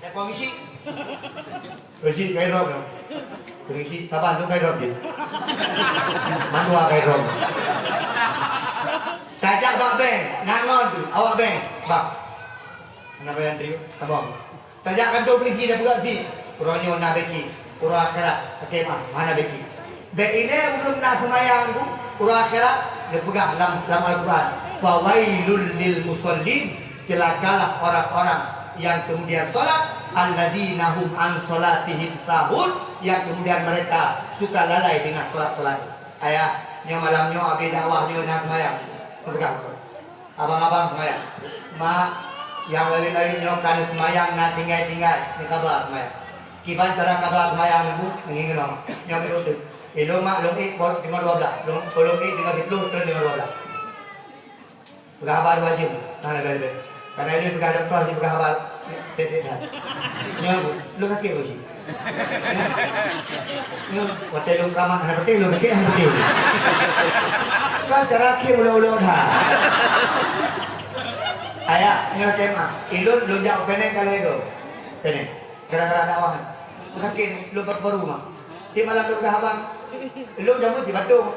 Ya komisi. Komisi kay Rob. Komisi taban lu kay Rob din. Mandua kay Rob. Tajak bak beng, nangon awak beng, bak. Kenapa yang trio? Tabang. Tajak kantor polisi dah buat si. Puronyo na beki, puro akhirat, kemah mana beki. Bek ini belum nak semayang tu, puro akhirat dia pegang dalam Al-Quran. Fawailul lil musallin, celakalah orang-orang yang kemudian solat, alladzina hum an solatihim sahun, yang kemudian mereka suka lalai dengan solat-solat. Ayah, nyo malam nyo abi dakwah nyo nak semayang. Pegang. Abang-abang semayang. Mak yang lain-lain nyo kan semayang nak tinggal-tinggal ni kabar semayang. Kiban cara kabar semayang ibu mengingat orang. Nyo be Elo mak long ik dengan 12. Long ik dengan 10 terus dengan 12. Pegang habar wajib. Mana bel. Karena ini pegang doktor di pegang habar. Tidak. Nyo lu sakit bos. Nyo hotel lu ramah ada hotel lu sakit ada hotel. Kau cara ke ulo-ulo dah. Ayah nyo kemah. Ilun lu jauh penek kali ego. Penek. Gara-gara dakwah. Sakit lu baru mah. Ti malam lu pegang habang. Lu jamu di Bandung.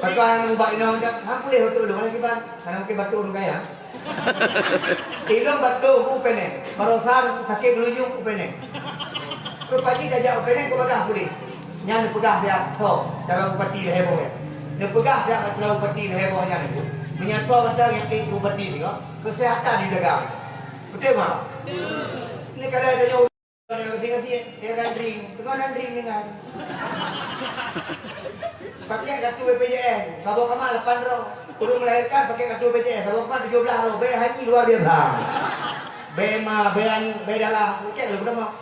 Pakai orang ubah inong dak, hang boleh betul lu lagi bang. Karena mungkin batu orang kaya. Ilong batu ku pene, barosan sakit gelunjung ku pene. Ku pagi dah jauh pene ku bagah boleh. Nya nu pegah dia tho, dalam upati heboh ya. Nu pegah dia dalam upati hebohnya ni. Menyatu benda yang ke upati ni kok, kesehatan dijaga. Betul mah? Ini kalau ada jauh Tinggal-tinggal dia randring, dengan randring dengan. Pakai kartu BPJS, bawa kamal 8 roh. Urung melahirkan pakai kartu BPJS, bawa kamal 17 roh. Be haji luar biasa. Be ma, be anu, be darah. Cek lu berapa?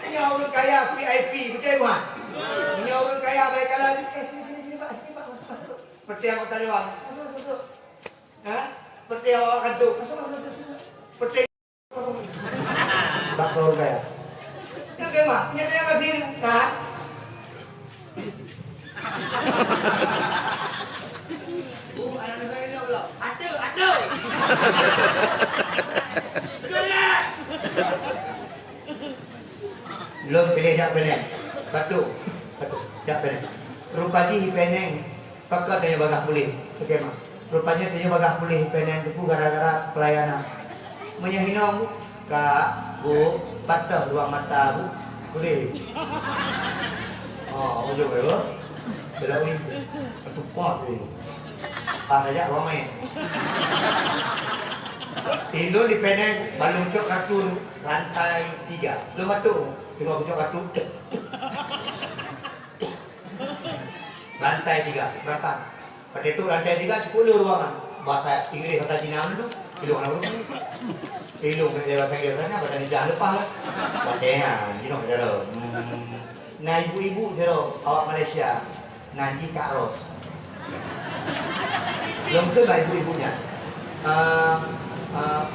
Ini orang kaya VIP, betul bukan? Ini orang kaya baik kalau sini Pak, masuk. Seperti yang kata dewan, masuk. Seperti yang awak kantu, masuk. Seperti baktor kaya. Itu gimana? Nyata yang kasih nah. Ada negara ini belum? Ada. Belum pilih jak peneng. Batu. Jak peneng. Rupanya peneng pakai tanya bagah pulih. Bagaimana? Rupanya tanya bagah pulih peneng itu gara-gara pelayanan. Menyahinong Kak, Bu, patah ruang mata Bu. Boleh. Oh, ujung dulu. Sudah wis. Ketupot ni. Aja ramai. Tindo di peneng balung cok kartun lantai 3. Lu batu. Tengok cok kartun. Lantai 3. Berapa? Pada itu lantai 3 10 ruangan. Bahasa Inggris kata Cina dulu. Ilung anak dulu. Ilung kerja bahasa Inggris sana bahasa Indonesia lepas lah. Pakai you know cara. Nah ibu-ibu jero awak Malaysia. Nanti Kak Ros. Belum ke lah ibu-ibunya.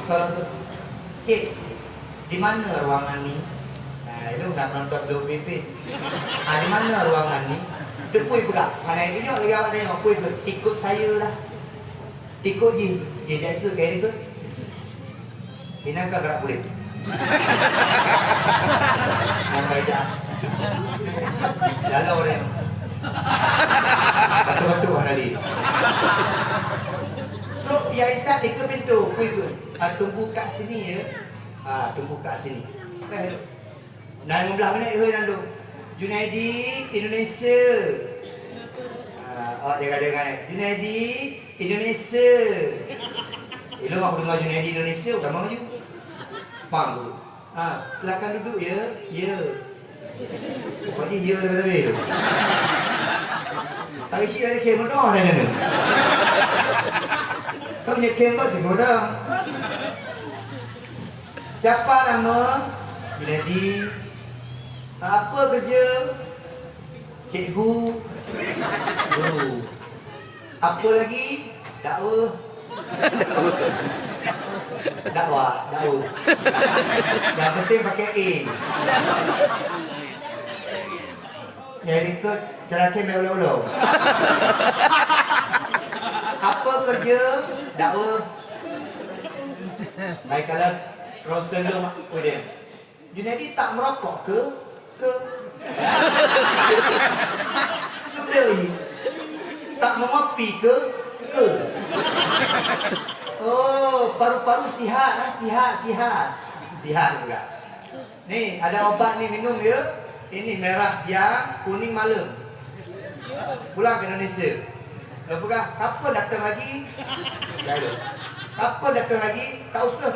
Kalau cik di mana ruangan ni? Nah, itu nak nonton WPP. Di mana ruangan ni? Depui pegang. Karena ini lagi awak tengok pui ikut saya lah. Ikut je. Dia jadi ke kayak itu. Kena ke gerak kulit. Nampak aja. Lalu orang. Batu-batu hari. Terus yang itu ke pintu, tunggu kat sini ya. Tunggu kat sini. Nah, 15 minit hoi nandu. Junaidi Indonesia. Awak jaga-jaga. Junaidi Indonesia. Ilmu aku dengar Junaidi Indonesia, utama maju. Pam dulu. Silakan duduk ya. Ya. Pokoknya ya lebih-lebih. Tak isi dari kem dah ni. Kau punya kem kau juga dah. Siapa nama? Junaidi. Apa kerja? Cikgu. Guru. Apa lagi? Dakwah. Dakwah. Yang penting pakai A. Jadi ke terakhir ulo-ulo. Apa kerja? dakwa. Baik kalau Rasulullah mak dia. Junaidi tak merokok ke? Beli. Tak mengopi ke? Oh, paru-paru sihat juga. Nih, ada obat nih minum ya. Ini merah siang, kuning malam. Pulang ke Indonesia. Lepas kapan datang lagi? Kapan datang lagi? Tak usah.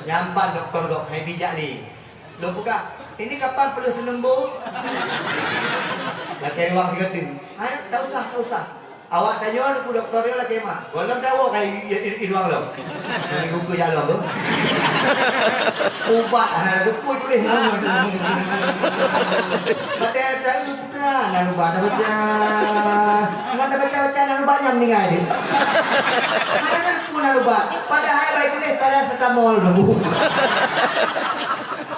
Nyamban doktor hai bijak ni. Lepas ini kapan perlu senembung? Laki ruang tiga tim. Tak usah. Awak tanya aku doktor dia laki mak. Kalau dawa kali ruang lo. Nanti buku jalan tu. Ubat anak ada pun boleh. Mata ada itu bukan. Nanu baca. Mata baca nanu banyak meninggal dia. Mana kan pun nanu baca. Pada hai baik boleh pada setamol nunggu.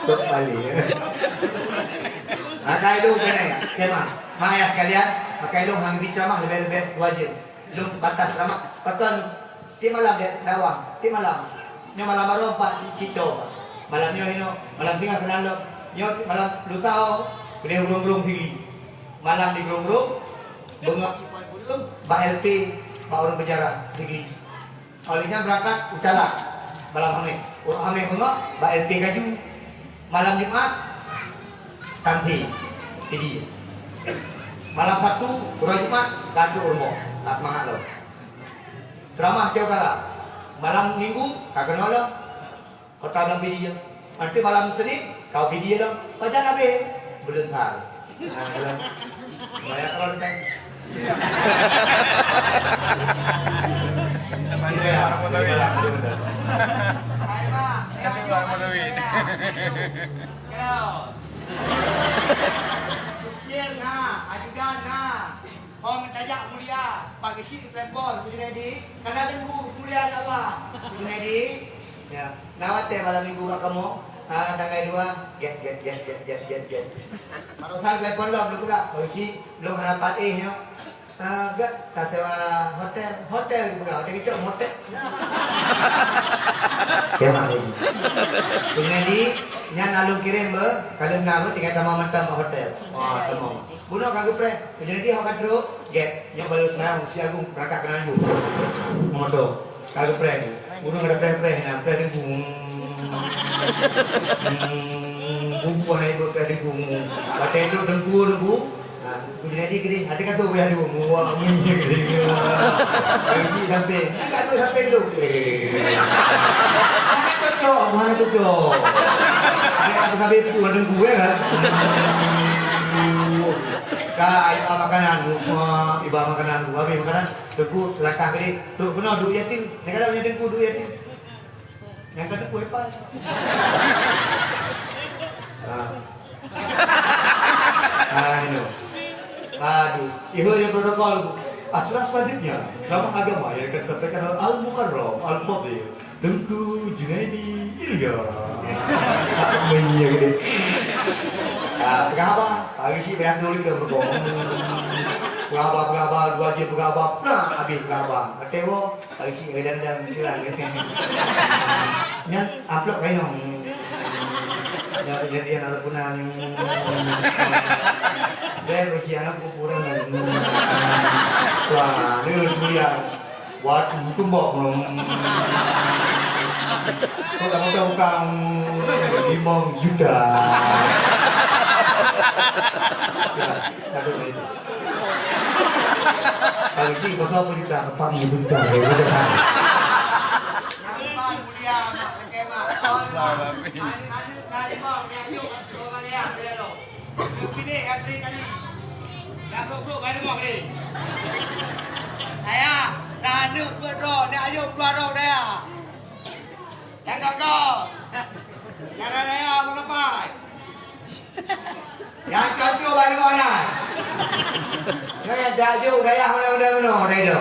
Balik. Maka itu kena kemah. Maya sekalian, maka itu hang diceramah lebih wajib. Lu batas ceramah. Patun ti malam dia dawang, ti malam. Nyo malam baru 4 kito. Malam nyo ino, malam tinggal kenal lo. Nyo malam lu tahu, dia urung-urung tinggi. Malam di urung-urung bengok Pak LP, Pak orang penjara tinggi. Olinya berangkat ucala. Malam hame. Urang hame bengok Pak LP kaju. Malam Jumat kanti jadi malam Sabtu urang Jumat kaju urmo tak semangat lo ceramah setiap kala malam Minggu tak kenal lo kota bilang video nanti malam Senin kau video lo baca nabi belum tahu banyak orang kan Supir na, ajudan na. Kau mentajak mulia, bagi si telepon, tujuh ready. Karena minggu mulia apa? Tujuh ready. Ya, nawat malam minggu kamu. Tanggal 2, get. Marusan telepon lo belum buka, bagi si belum harapan ya. Enggak, tak sewa hotel buka, hotel kecil hotel. Kemana lagi? Tujuh ready. Nyan alung kirim be, kalau nama tinggal sama mantan ke hotel. Wah, temu. Bunuh kagak pre. Jadi dia hok kadro, get. Yang baru sekarang si Agung berangkat ke Nanju. Moto. Kagak pre. Bunuh ada pre nah, pre di gung. Bumbu na ibu pre di gung. Pakai itu dengku. Nah, jadi gede. Hati kata gue ada wah minyak gede. Isi sampai. Enggak tuh sampai lu. Mana cocok. Kayak apa itu ada gue kan. Kayak makanan semua iba makanan gua habis makanan deku langkah gede. Tuh kena duit yatim. Negara punya deku duit yatim. Yang kena kue apa? Ini. Aduh, itu yang protokol. Acara selanjutnya, ceramah agama yang akan disampaikan oleh Al-Mukarram Al-Fadhil Tengku Junaidi Ilya. Iya gede. Pegawai, pagi sih banyak nulis ke berbohong. Pegawai, 2 jam pegawai, nah habis pegawai. Ketewo, pagi sih dan kiran gitu. Nyan upload kayak nong. Jadi anak punah yang. Dia masih anak kurang dan. Wah, ini mulia. Waktu tumbok belum. Kalau kamu kang 5 juta. Kalau sih kau tahu juta, apa juta? Saya dah nuk berdoa, dah ayuh berdoa dia. Yang kau, jangan dia mengapa? Yang kau balik mana? Yang dah jauh daya mana dah itu.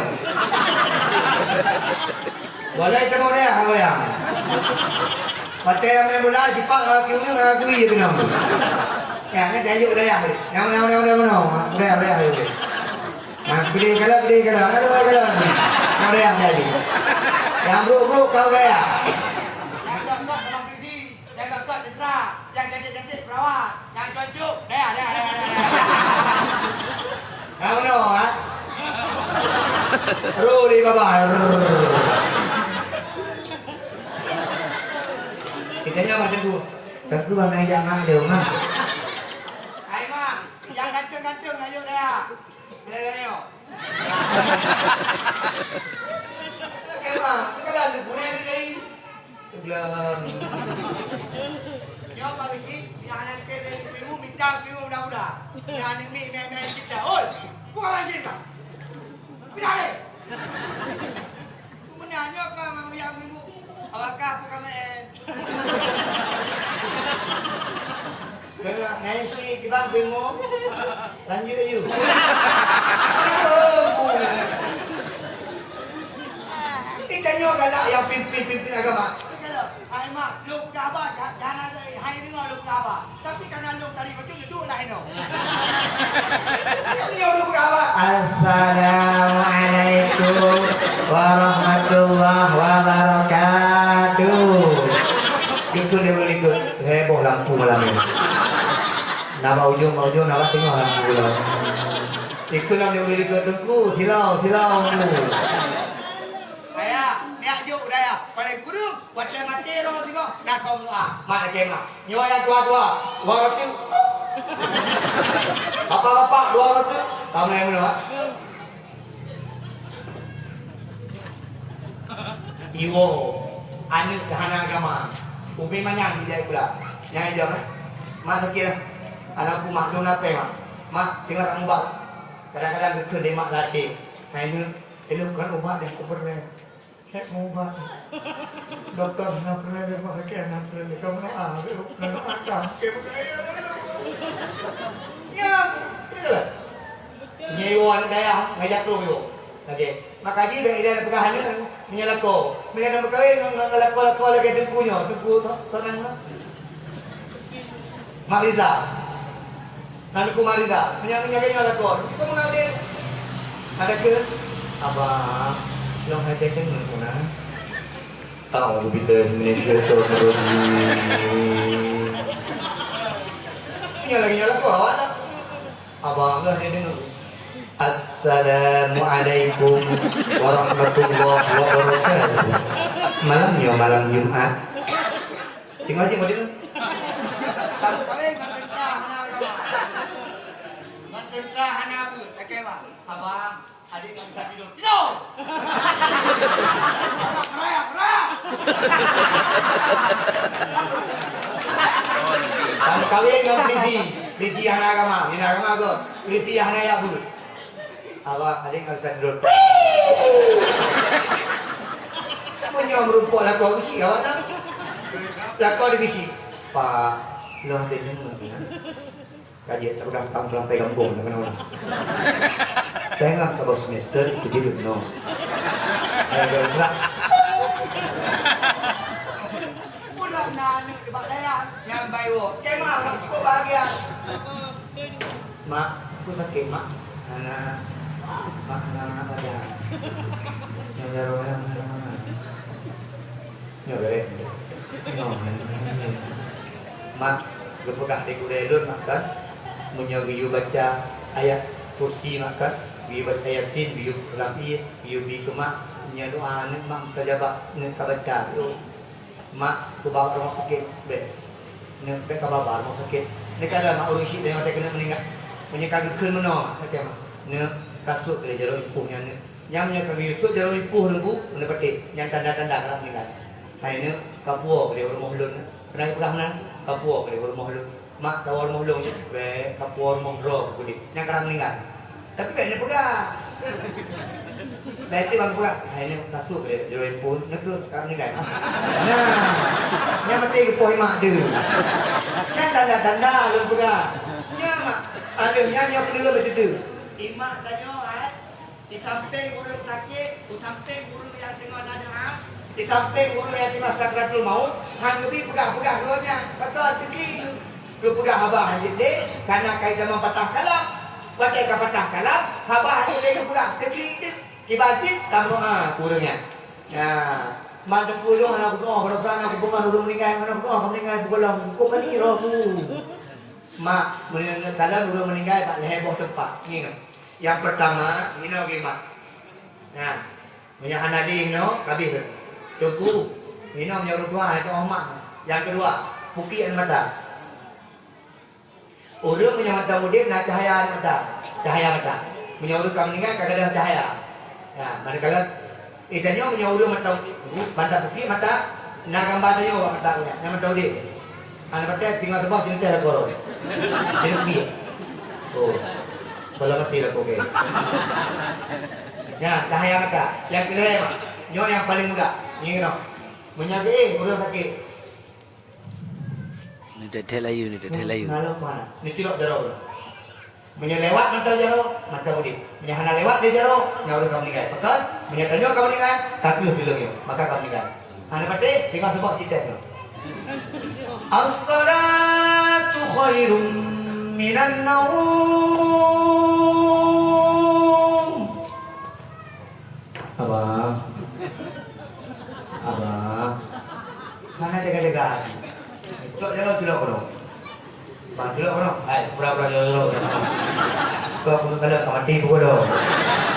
Boleh temu dia apa yang? Mati yang bola jipak kiunya nggak kui itu nama. Yang dah jauh daya. Yang mana? Daya. Nah, beli kalau ada kalau. Nah, kau dah jadi. Yang buruk kau dah. Yang got dalam prisi, yang got tentera, yang cantik-cantik perawat, yang cucuk, dah. Yang mana ha? Ruli baba. Kita nyawa tunggu. Tunggu mana jangan ada mah. Hai mak, yang ganteng-ganteng ayo dah. Ayo. Okey mah, kalau ada guna ni. Gelap. Yo bagi si, yang ada kene simu minta simu budak-budak. Yang ada ni main kita. Oi, buka masjid dah. Pindah ni. Menanya ke mau yang simu. Awakah buka main. Kalau nasi kibang bimo, lanjut ayo. Kita nyoba galak yang pimpin agama. Hai mak, lu kabar jangan ada hai dengar lu kabar. Tapi karena lu tadi macam tu lah ino. Kita nyoba apa? Assalamualaikum warahmatullahi wabarakatuh. Itu dia boleh ikut heboh lampu malam ini. Nama ujung, nama tengok lampu malam. Ikut lah dia boleh ikut tengku, silau. Juk daya, paling guru, baca mati roh tengok, nak kau doa. Mana kemah? Nyawa yang tua-tua, 200. Bapak-bapak 200. Tahu mana yang mana? Iwo, anu tahanan agama. Umi manyang dia pula. Yang jam eh. Mak sakit lah. Anakku mak dong apa mak? Mak tengok orang ubat. Kadang-kadang gekun dia mak latih. Hanya elokkan ubat dia aku pernah. Hek mau ubat. Doktor nak pernah lepas pakai nak pernah. Kamu nak nak akam. Ya, terus. Nyewa daya ngajak tu yo. Okey. Maka ji be ida pegahan ni menyalako. Mengenai berkahwin ngalako lagi tengkunya. Tengku tenang. Mariza. Nanku Mariza. Menyang-nyangnya lako. Kita mengadil. Ada ke? Abang. Long hai teng nang kuna. A'udzu billahi minasyaitonir rajim. Nyala ko awak tak? Abang lah dia dengar. Assalamualaikum warahmatullahi wabarakatuh. Malam Jumat. Tengok aja model. Tahu kawin kan tentang hana bu, okey pak. Abang, adik tak bisa tidur. Tidur. Raya. Kamu kawin dengan Priti hana agama go. Priti hana ya bu. Abang adik tak bisa tidur. Punya merupakan lakau kisi awak tak? Lakau di kisi. Pak, lo ada dengar ya? Kajian tak pegang kamu sampai kampung dengan orang. Tengok sebuah semester itu dia no. Enggak. Pulang nani ke bak daya yang bayu. Kemah nak cukup bahagia. Mak, aku sakit mak. Anak apa dah? Yang jaruh. Bere. Mak, gepegah di kuredon makan. Munya giyu baca ayat kursi makan. Giyu baca yasin, giyu rapi, giyu bi kemak. Nya doa nek mak mustajabah nek ka baca. Mak ke bawa rumah sakit be. Nek be ka bawa rumah sakit. Nek ada mak urus dia ada kena meninggal. Munya kagak keun meno nek mak. Nek kasut dari jero ipuh nya nek. Nyamnya kagak yusuk jero ipuh lembu nek petik. Yang tanda-tanda kalau meninggal. Hai nek kapuo dari rumah ulun. Pernah nan kapuo dari rumah ulun. Mak tahu rumah ulun be kapuo rumah ro kudi. Yang kerang meninggal. Tapi kayaknya pegang. Berarti bang buka, ini satu beri jual pun, nak kerana ni kan? Nah, yang mesti ke poin mak dia. Yang tanda lu buka. Yang mak, ada yang perlu macam tu. Imak tanya, di samping guru sakit, di samping guru yang tengah nada, Di samping guru yang tengah sakratul maut, hang gebi pegah-pegah gonya. Betul tekli tu. Lu pegah abah jadi, karena kaitan mempatah kalam. Pada patah kalam, abah jadi pegah tekli tu. Ibajit tamu kurangnya. Ya, mandek pulung anak doa, pada sana aku bukan urung meninggal, anak doa meninggal pulang. Kok kan ini rohmu? Mak, kalau urung meninggal tak heboh tempat. Ingat. Yang pertama, ini lagi mak. Nah, punya anali no, kabih. Tunggu, ini punya urung tua itu omak. Yang kedua, pukian mata. Urung punya mata mudip, nak cahaya mata. Punya urung kamu meninggal kagak ada cahaya. Ya, manakala itanya punya urung mata puki mata, nak gambar tanya awak mata punya, nak mata udip. Anak mata tinggal sebab sini teh koron. Jadi puki. Oh, kalau mati lah oke. Ya, cahaya mata. Yang kedua, nyo yang paling muda. Ini no. Menyakit, urung sakit. Ni dah layu. Kalau mana? Ni cilok jaro. Menyelewat mata jaro, mata udip. Menyahana lewat dia jaro, nyawa kamu meninggal. Pekan, menyatanya kamu meninggal, kaki dilengnya, maka kamu meninggal. Anda pati tinggal sebab cita. As-salatu khairum minan naum. Abang. Hana jaga-jaga. Itu jangan tilak kono. Bang tilak kono. Hai, pura-pura jauh. Kau pun kalau mati pukul lo.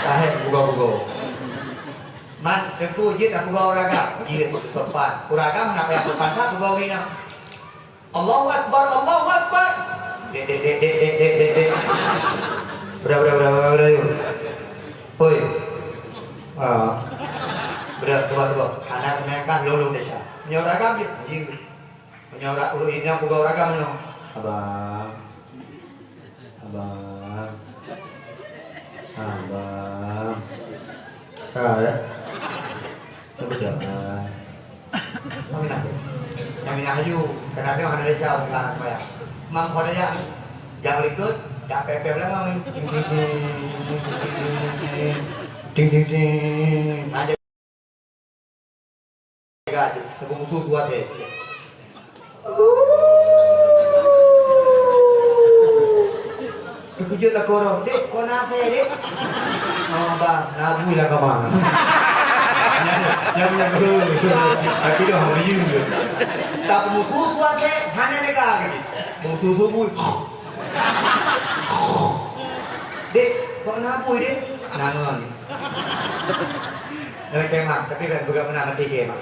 Tahe buka. Man, tentu jid aku bawa raga. Jid sopan. Uraga mana apa yang sopan tak buka wina. Allahu Akbar. Dek. Udah yuk. Hoi. Udah tua. Anak mereka lulung desa. Nyoraga jid. Menyorak ulu ini yang buka uraga mana. Abang. Saya. Betul. Kami nak haju. Kenapa orang Indonesia orang anak saya? Mam kau dah jangan ikut. Tak pepep lah mami. Ting. Aja. Gaji. Sebelum tu buat deh. Terkejut lah korang. Dek, kau nak saya dek? Oh abang, nabui lah kau bang. Jangan tapi dah hari je. Tak mutu kuat saya, hanya mereka gini. Mutu subuh. Dek, kau nabui dek? Nangon. Dalam kemah, tapi kan bukan pernah mati kemah.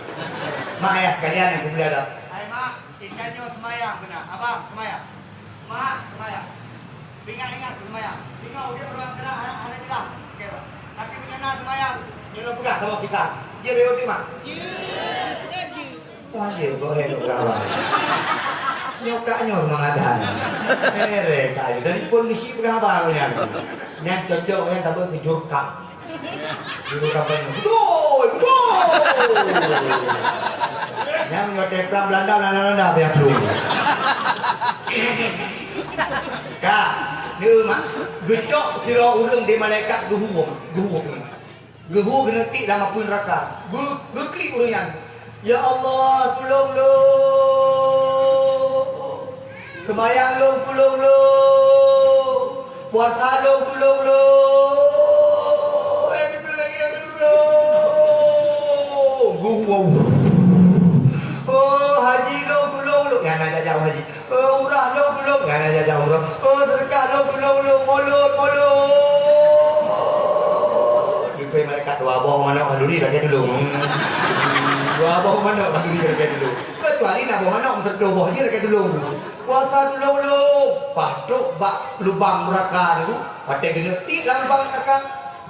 Mak ayah sekalian yang kemudian ada. Hai mak, ikannya semayang benar. Abang semayang. Mak semayang. Ingat semayang. Ingat dia berulang kena anak jelas. Okey, Pak. Tapi kena semayang. Dia pegang sama pisang. Dia beo di mak. Wah, dia kok helok kawan. Nyokaknya mengadan. Kayu dari pun ngisi pegang apa punya. Yang cocok yang tak boleh kejurkam. Jurkam banyak. Betul. Yang nyotek perang Belanda biar belum. Kak, dia mak gecok kira urang di malaikat gehu kena tik dalam pun neraka. Geklik urang. Ya Allah, tolong lo. Kemayang lo, tolong lo. Puasa lo, tolong lo. Oh, haji lo, tolong lo. Yang nak jauh haji. Umrah lo, tolong. Yang nak jauh umrah. Sedekah lo, tolong lo. Molot. Dikira malaikat dua bawah mana kanduri lagi dulu. Dua bawah mana kanduri lagi dulu. Kecuali nak bawah mana untuk bawah dia lagi dulu. Puasa tolong lo. Patok bak lubang neraka tu. Pakai kena tik lambang neraka.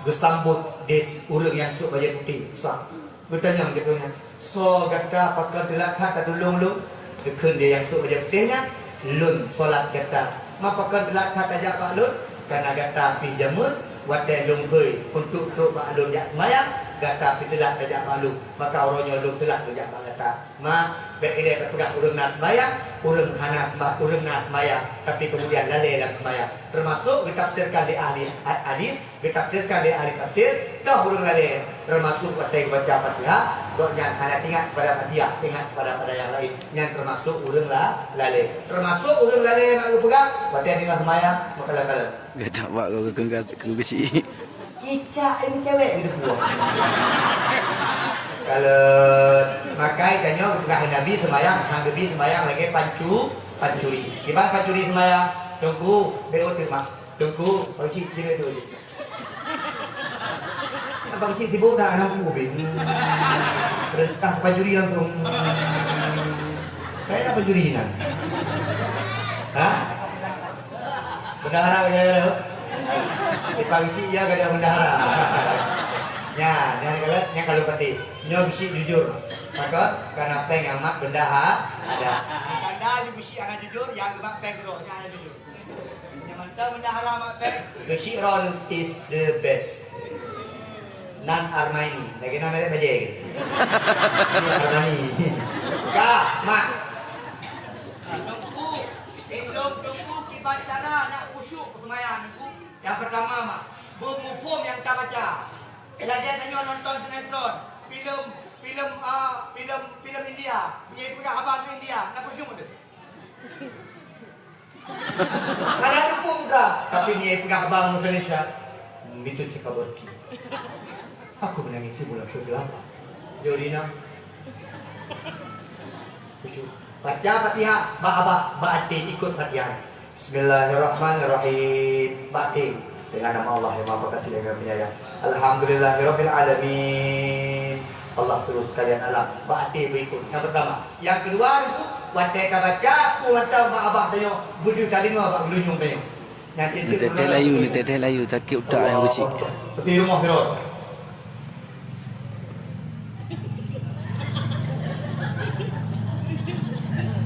Gesambut des urang yang sok baju putih. Besar. Bertanya dia punya. So kata pakai delak kata tolong lo. Dekun dia yang sok baju putihnya. Lun solat kata. Mapakan delak kata jak pak lun. Karena kata pi jamur. Wadah lung hui untuk pak lun jak semayang. Kata pi delak jak pak lun. Maka orangnya lun delak jak pak kata. Baik ini berpegang urang nas semayang. Urang nas semayang. Tapi kemudian lalai dalam semayang. Termasuk ditafsirkan di ahli hadis. Ditafsirkan di ahli tafsir. Dah urang lalai. Termasuk wadah baca Fatihah. Yang hanya ingat kepada Fatihah, ingat kepada yang lain. Yang termasuk urang lalai. Termasuk urang lalai nak pegang. Wadah dengan semayang. Maka lalai. Gedak pak kau kecil. cicak ini cewek gitu buah. Kalau makai tanya kepada Nabi semayang, hang gebi semayang lagi pancuri. Gimana pancuri semayang? Tunggu, beot tu mak. Tunggu, pakcik dia tu. Pakcik tiba dah anak kubing. Perintah pancuri langsung. Saya nak pancuri nan. Hah? Bendahara kira-kira. Di pagi si ya kada bendahara. Ya, yang kalau pati, nyo bisi jujur. Maka karena peng amat bendahara ada. Kanda juga bisi anak jujur, yang amat peng roh, yang anak jujur. Yang mantap bendahara amat peng. Bisi Ron is the best. Nan Armani, lagi nama dia baje. Armani. Kak, mak. Tunggu kibat cara nak khusyuk semayang. Yang pertama mak, bermufum yang tak baca. Belajar tanya nonton sinetron, filem India. Punya pegang abang ke India, nak khusyuk tu. Ada pun dah, tapi dia pegang abang Malaysia. Itu cakap berki. Aku menangis bulan ke-8. Jodina. Khusyuk. Baca Fatihah, Abah, Ba'ati ikut Fatihah. Bismillahirrahmanirrahim. Ba'ati dengan nama Allah yang Maha Pengasih dan Penyayang. Alhamdulillahirabbil alamin. Allah suruh sekalian Allah. Ba'ati berikut. Yang pertama. Yang kedua itu Watai baca, aku hantar mak abah tanya, budu tak dengar Pak Gelunyung tanya. Ni dedek layu takik utak yang kecil. Peti rumah Firul.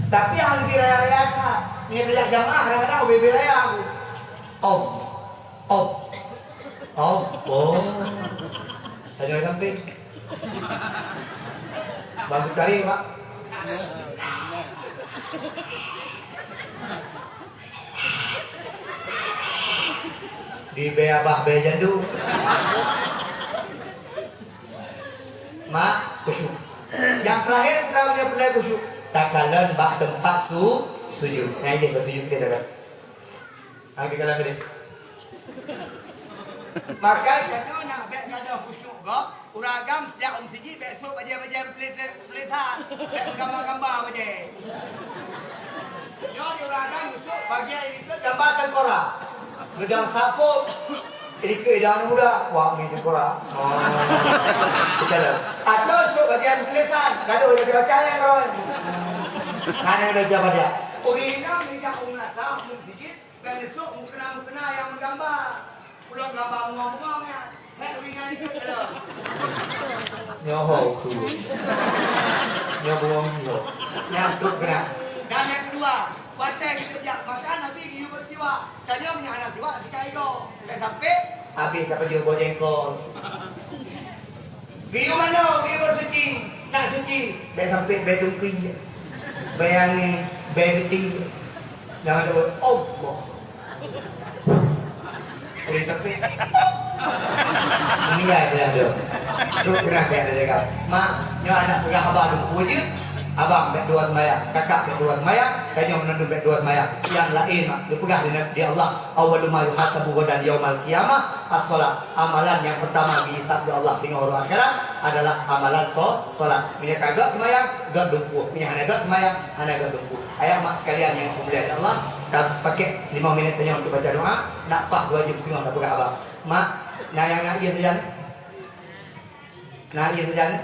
Tapi yang lebih raya-raya tak. Ni raya jamaah kadang-kadang lebih raya aku. Oh. Tanya sampai. Bagus cari Pak. Di beabah be jandu. Mak khusyuk. Yang terakhir terawihnya pelai khusyuk. Takalan bak tempat sujud. Nah ini tunjuk dia dah. Lagi kalau ni. Maka jangan nak bet kada khusyuk gak. Uragam sejak siji besok baca-baca pelitahan. Gambar-gambar baca. Yo di uragam besok bagian itu gambar tengkorak. Gedang sapuk. Ini keadaan muda. Wah, ini tengkorak. Kita dah. Atau besok bagian pelitahan. Gaduh baca yang kawan. Mana ada jabat dia? Urina minta umrata sedikit, besok mukena yang menggambar. Pulang gambar ngomong-ngomongnya. Urina itu adalah. Nyoho ku. Nyoho ngiho. Nyamtuk kena. Dan yang kedua, partai kerja. Maka Nabi giu bersiwa. Tanya punya anak siwa sekai go. Sampai habis dapat jual bojengkol. Giu mana? Giu bersuci. Nak suci. Sampai bedung kuih. Bayangin beti jangan ada Allah boleh tapi ini ada tu kena ada jaga mak nyo anak pegang abang tu wujud abang bet dua semaya kakak bet dua semaya kanyo menandu bet dua semaya yang lain mak tu pegang di Allah awwalu ma yuhasabu dan yaumal qiyamah as-salat amalan yang pertama dihisab di Allah dengan orang akhirat adalah amalan solat. Punya kagak semayang, gak dumpu. Punya hana gak semayang, hana gak dumpu. Ayah mak sekalian yang kemuliaan Allah, pakai 5 minit tanya untuk baca doa, nak pah 2 jam setengah nak pegang abang. Mak, nak yang nak iya saja. Nak iya saja.